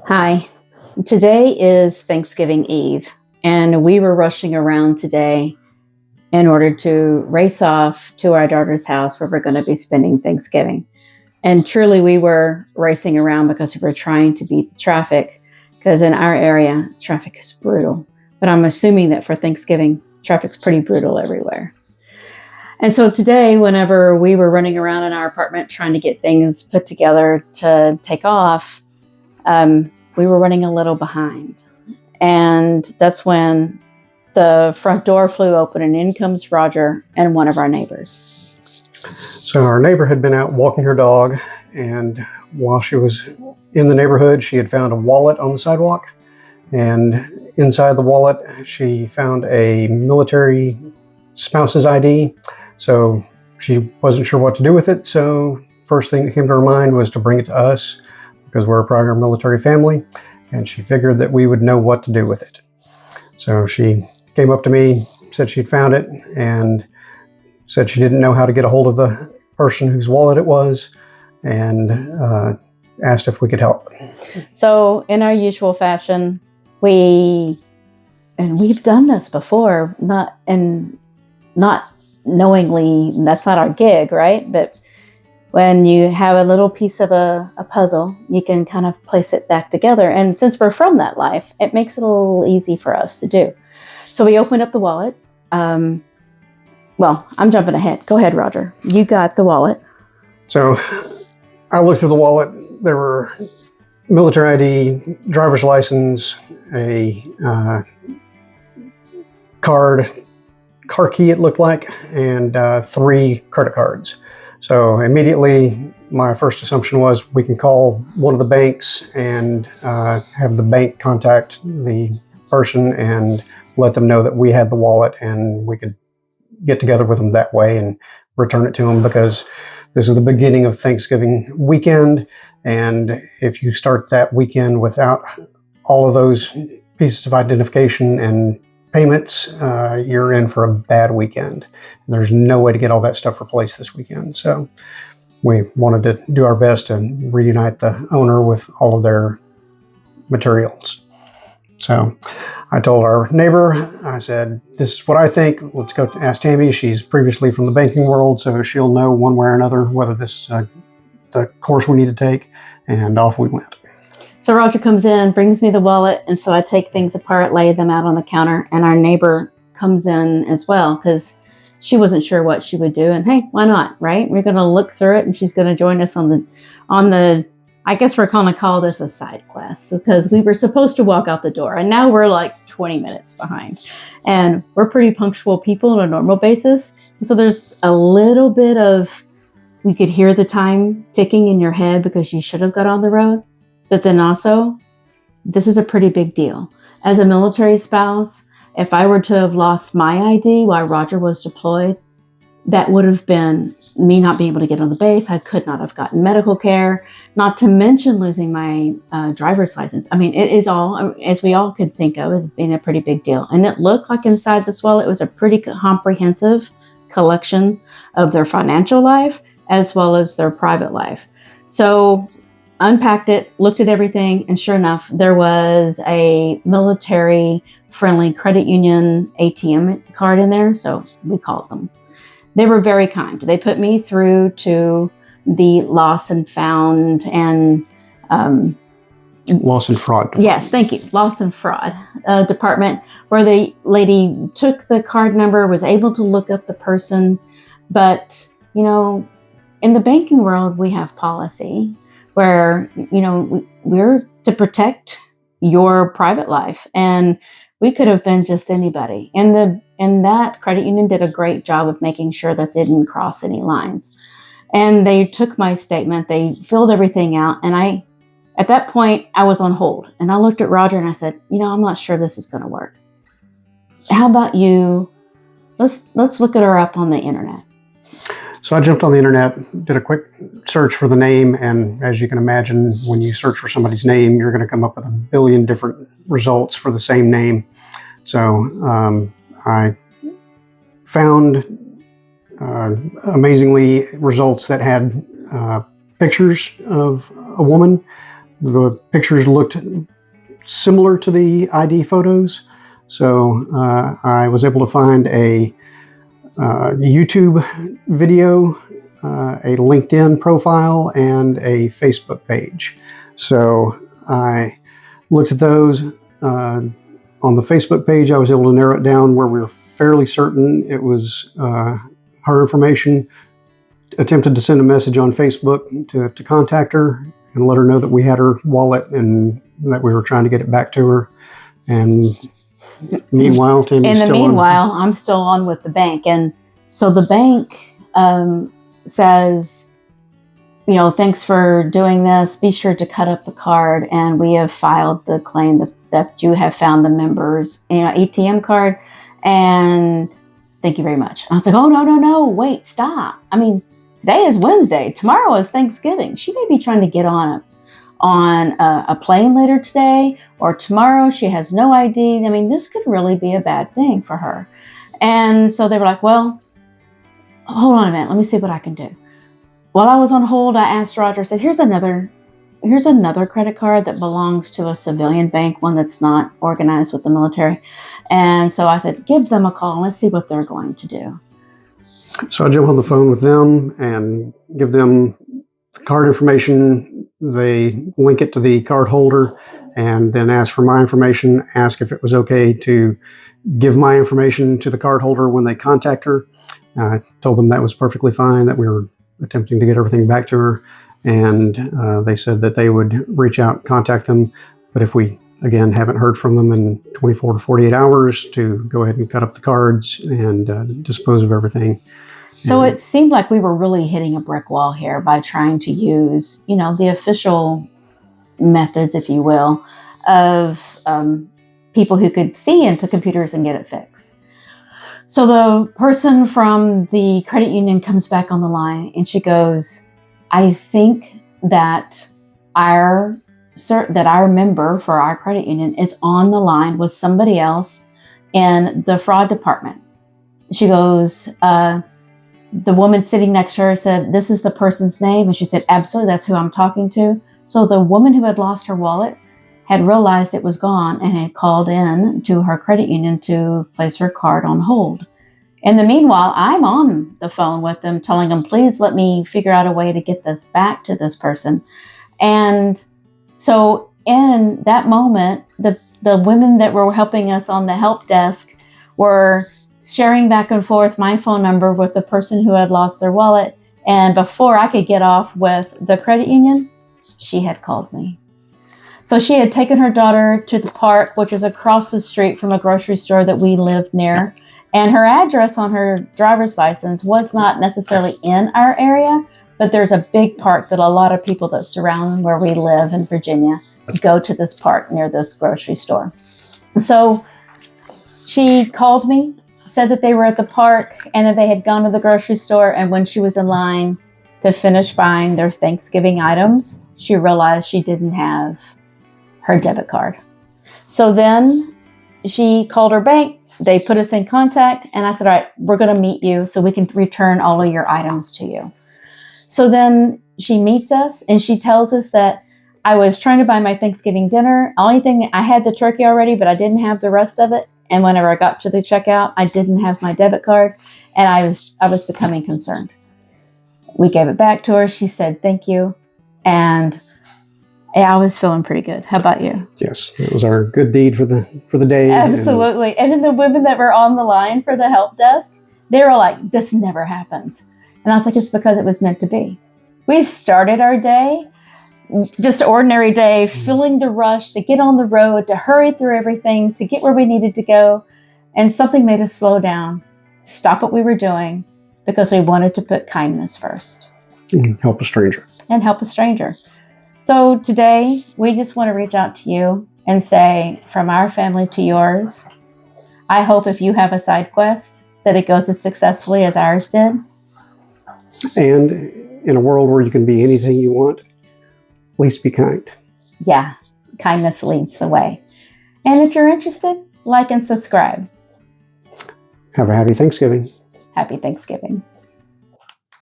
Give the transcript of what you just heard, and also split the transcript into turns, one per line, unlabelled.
Hi, today is Thanksgiving Eve, and we were rushing around today in order to race off to our daughter's house where we're going to be spending Thanksgiving. And truly, we were racing around because we were trying to beat the traffic, because in our area, traffic is brutal. But I'm assuming that for Thanksgiving, traffic's pretty brutal everywhere. And so today, whenever we were running around in our apartment trying to get things put together to take off, we were running a little behind. And that's when the front door flew open and in comes Roger and one of our neighbors.
So our neighbor had been out walking her dog, and while she was in the neighborhood, she had found a wallet on the sidewalk. And inside the wallet, she found a military spouse's ID. So she wasn't sure what to do with it. So first thing that came to her mind was to bring it to us, because we're a prior military family, and she figured that we would know what to do with it. So she came up to me, said she'd found it, and said she didn't know how to get a hold of the person whose wallet it was, and asked if we could help.
So in our usual fashion, we've done this before, not knowingly, that's not our gig, right? But when you have a little piece of a puzzle, you can kind of place it back together. And since we're from that life, it makes it a little easy for us to do. So we opened up the wallet. Well, I'm jumping ahead. Go ahead, Roger. You got the wallet.
So I looked through the wallet. There were military ID, driver's license, a car key it looked like, and 3 credit cards. So immediately my first assumption was we can call one of the banks and have the bank contact the person and let them know that we had the wallet, and we could get together with them that way and return it to them, because this is the beginning of Thanksgiving weekend. And if you start that weekend without all of those pieces of identification and payments, you're in for a bad weekend. And there's no way to get all that stuff replaced this weekend. So we wanted to do our best to reunite the owner with all of their materials. So I told our neighbor, I said, this is what I think. Let's go ask Tammy. She's previously from the banking world, so she'll know one way or another whether this is the course we need to take. And off we went.
So Roger comes in, brings me the wallet, and so I take things apart, lay them out on the counter, and our neighbor comes in as well, because she wasn't sure what she would do. And hey, why not, right? We're going to look through it, and she's going to join us on the I guess we're going to call this a side quest, because we were supposed to walk out the door, and now we're like 20 minutes behind. And we're pretty punctual people on a normal basis. And so there's a little bit of, you could hear the time ticking in your head because you should have got on the road. But then also, this is a pretty big deal. As a military spouse, if I were to have lost my ID while Roger was deployed, that would have been me not being able to get on the base. I could not have gotten medical care, not to mention losing my driver's license. I mean, it is all, as we all could think of, as being a pretty big deal. And it looked like inside this wallet, it was a pretty comprehensive collection of their financial life as well as their private life. So unpacked it, looked at everything, and sure enough, there was a military-friendly credit union ATM card in there, so we called them. They were very kind. They put me through to the lost and found and
Lost and fraud department.
Yes, thank you. Lost and fraud department, where the lady took the card number, was able to look up the person. But, you know, in the banking world, we have policy where, you know, we're to protect your private life. And we could have been just anybody. And that credit union did a great job of making sure that they didn't cross any lines. And they took my statement, they filled everything out. And at that point, I was on hold. And I looked at Roger and I said, you know, I'm not sure this is going to work. How about you, let's look at her up on the internet.
So I jumped on the internet, did a quick search for the name, and as you can imagine, when you search for somebody's name, you're going to come up with a billion different results for the same name. So I found amazingly results that had pictures of a woman the pictures looked similar to the ID photos. So I was able to find a YouTube video, a LinkedIn profile, and a Facebook page. So I looked at those. On the Facebook page, I was able to narrow it down where we were fairly certain it was her information. Attempted to send a message on Facebook to contact her and let her know that we had her wallet and that we were trying to get it back to her. And meanwhile, Tammy's still
meanwhile, I'm still on with the bank. And so the bank says, you know, thanks for doing this. Be sure to cut up the card. And we have filed the claim that you have found the member's, you know, ATM card. And thank you very much. I was like, oh, no, wait, stop. I mean, today is Wednesday. Tomorrow is Thanksgiving. She may be trying to get on a plane later today or tomorrow. She has no ID. I mean, this could really be a bad thing for her. And so they were like, well, hold on a minute. Let me see what I can do. While I was on hold, I asked Roger, I said, here's another credit card that belongs to a civilian bank, one that's not organized with the military. And so I said, give them a call and let's see what they're going to do.
So I jump on the phone with them and give them the card information. They link it to the card holder and then ask for my information, ask if it was okay to give my information to the card holder when they contact her. I told them that was perfectly fine, that we were attempting to get everything back to her. And they said that they would reach out, contact them. But if we, again, haven't heard from them in 24 to 48 hours, to go ahead and cut up the cards and dispose of everything.
So it seemed like we were really hitting a brick wall here by trying to use, you know, the official methods, if you will, of people who could see into computers and get it fixed. So the person from the credit union comes back on the line and she goes, I think that our member for our credit union is on the line with somebody else in the fraud department. She goes, the woman sitting next to her said, this is the person's name. And she said, absolutely, that's who I'm talking to. So the woman who had lost her wallet had realized it was gone and had called in to her credit union to place her card on hold. In the meanwhile, I'm on the phone with them telling them, please let me figure out a way to get this back to this person. And so in that moment, the women that were helping us on the help desk were sharing back and forth my phone number with the person who had lost their wallet. And before I could get off with the credit union, she had called me. So she had taken her daughter to the park, which is across the street from a grocery store that we lived near. And her address on her driver's license was not necessarily in our area, but there's a big park that a lot of people that surround where we live in Virginia go to this park near this grocery store. So she called me, said that they were at the park and that they had gone to the grocery store. And when she was in line to finish buying their Thanksgiving items, she realized she didn't have her debit card. So then she called her bank. They put us in contact and I said, all right, we're going to meet you so we can return all of your items to you. So then she meets us and she tells us that I was trying to buy my Thanksgiving dinner. Only thing, I had the turkey already, but I didn't have the rest of it. And whenever I got to the checkout, I didn't have my debit card and I was becoming concerned. We gave it back to her. She said, thank you. And I was feeling pretty good. How about you?
Yes, it was our good deed for the day.
Absolutely. And then the women that were on the line for the help desk, they were like, this never happens. And I was like, it's because it was meant to be. We started our day, just an ordinary day, feeling the rush to get on the road, to hurry through everything, to get where we needed to go. And something made us slow down, stop what we were doing, because we wanted to put kindness first.
Help a stranger.
And help a stranger. So today, we just want to reach out to you and say, from our family to yours, I hope if you have a side quest, that it goes as successfully as ours did.
And in a world where you can be anything you want, please be kind.
Yeah, kindness leads the way. And if you're interested, like and subscribe.
Have a happy Thanksgiving.
Happy Thanksgiving.